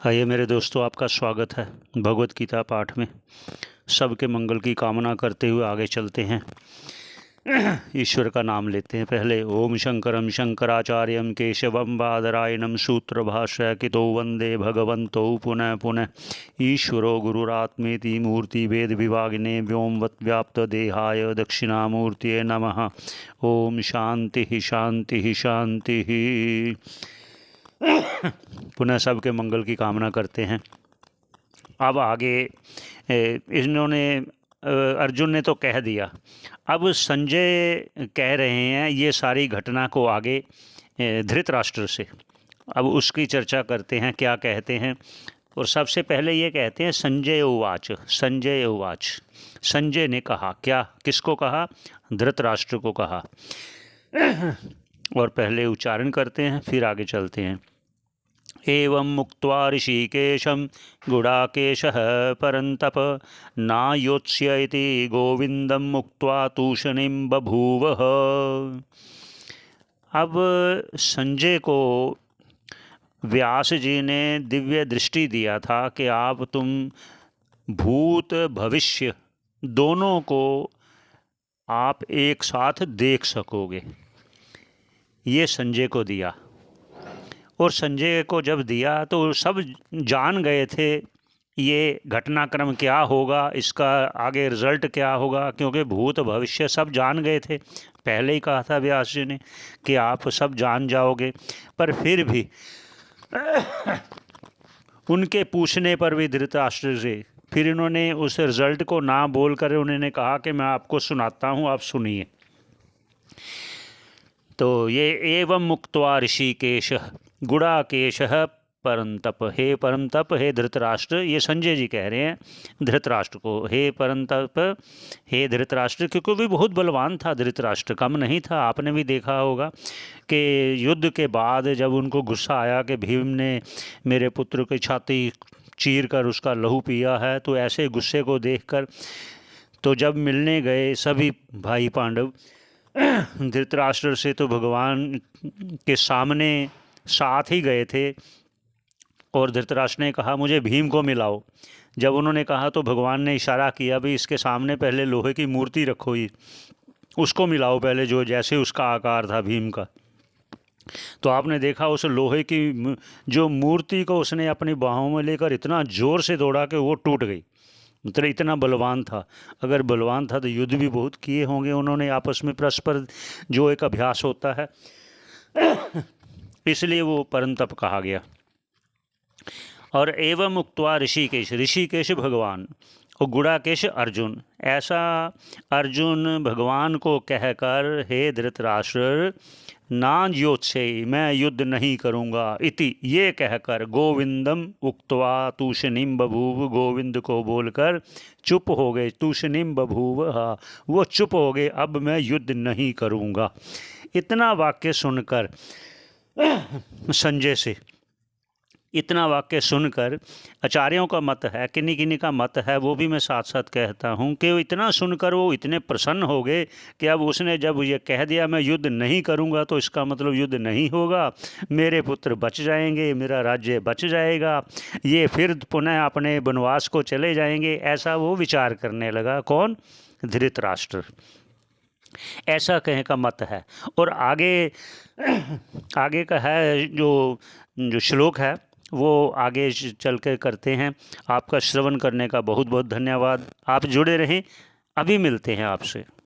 आइए मेरे दोस्तों, आपका स्वागत है भगवत गीता पाठ में। सबके मंगल की कामना करते हुए आगे चलते हैं। ईश्वर का नाम लेते हैं पहले। ओम शंकरम शंकराचार्यम केशवम बादरायणम सूत्र भाष्य कितो वंदे भगवंतो पुनः पुनः। ईश्वरो गुरुरात्मेति मूर्ति भेद विभागिने व्योमवत व्याप्त देहाय दक्षिणामूर्तये नमः। ओम शांति शांति शांति। पुनः सबके मंगल की कामना करते हैं। अब आगे इन्होंने अर्जुन ने तो कह दिया, अब संजय कह रहे हैं ये सारी घटना को आगे धृतराष्ट्र से। अब उसकी चर्चा करते हैं, क्या कहते हैं। और सबसे पहले ये कहते हैं संजय उवाच। संजय उवाच, संजय ने कहा। क्या, किसको कहा? धृतराष्ट्र को कहा। और पहले उच्चारण करते हैं, फिर आगे चलते हैं। एवं मुक्त्वा ऋषिकेशं गुडाकेशः परन्तप नायोत्स्य इति गोविंदं मुक्त्वा तूषणीं बभूवः। अब संजय को व्यास जी ने दिव्य दृष्टि दिया था कि आप तुम भूत भविष्य दोनों को आप एक साथ देख सकोगे, ये संजय को दिया। और संजय को जब दिया तो सब जान गए थे ये घटनाक्रम क्या होगा, इसका आगे रिजल्ट क्या होगा, क्योंकि भूत भविष्य सब जान गए थे। पहले ही कहा था व्यास जी ने कि आप सब जान जाओगे। पर फिर भी उनके पूछने पर भी धृतराष्ट्र से फिर इन्होंने उस रिजल्ट को ना बोल कर उन्होंने कहा कि मैं आपको सुनाता हूँ, आप सुनिए। तो ये एवं मुक्त्वा ऋषिकेश गुडाकेश परंतप, हे परंतप, हे धृतराष्ट्र, ये संजय जी कह रहे हैं धृतराष्ट्र को, हे परंतप, हे धृतराष्ट्र, क्योंकि भी बहुत बलवान था धृतराष्ट्र, कम नहीं था। आपने भी देखा होगा कि युद्ध के बाद जब उनको गुस्सा आया कि भीम ने मेरे पुत्र की छाती चीर कर उसका लहू पिया है, तो ऐसे गुस्से को देखकर तो जब मिलने गए सभी भाई पांडव धृतराष्ट्र से, तो भगवान के सामने साथ ही गए थे। और धृतराष्ट्र ने कहा मुझे भीम को मिलाओ। जब उन्होंने कहा तो भगवान ने इशारा किया भी इसके सामने पहले लोहे की मूर्ति रखो, ही उसको मिलाओ पहले, जो जैसे उसका आकार था भीम का। तो आपने देखा उस लोहे की जो मूर्ति को उसने अपनी बाहों में लेकर इतना ज़ोर से दौड़ा कि वो टूट गई। मतलब इतना बलवान था। अगर बलवान था तो युद्ध भी बहुत किए होंगे उन्होंने आपस में, परस्पर जो एक अभ्यास होता है, इसलिए वो परंतप कहा गया। और एवं मुक्त्वा ऋषिकेश, ऋषिकेश भगवान और गुडाकेश अर्जुन, ऐसा अर्जुन भगवान को कहकर हे धृतराष्ट्र ना योत्स्य, मैं युद्ध नहीं करूँगा, इति ये कहकर गोविंदम उक्त्वा तूषणीम बभूव, गोविंद को बोलकर चुप हो गए। तूषणीम बभूव, वो चुप हो गए, अब मैं युद्ध नहीं करूँगा। इतना वाक्य सुनकर संजय से, इतना वाक्य सुनकर आचार्यों का मत है, किन्हीं किन्हीं का मत है, वो भी मैं साथ साथ कहता हूँ कि वो इतना सुनकर वो इतने प्रसन्न हो गए कि अब उसने जब ये कह दिया मैं युद्ध नहीं करूँगा, तो इसका मतलब युद्ध नहीं होगा, मेरे पुत्र बच जाएंगे, मेरा राज्य बच जाएगा, ये फिर पुनः अपने वनवास को चले जाएंगे, ऐसा वो विचार करने लगा। कौन? धृतराष्ट्र। ऐसा कहे का मत है। और आगे का है जो श्लोक है वो आगे चल कर करते हैं। आपका श्रवण करने का बहुत बहुत धन्यवाद। आप जुड़े रहें, अभी मिलते हैं आपसे।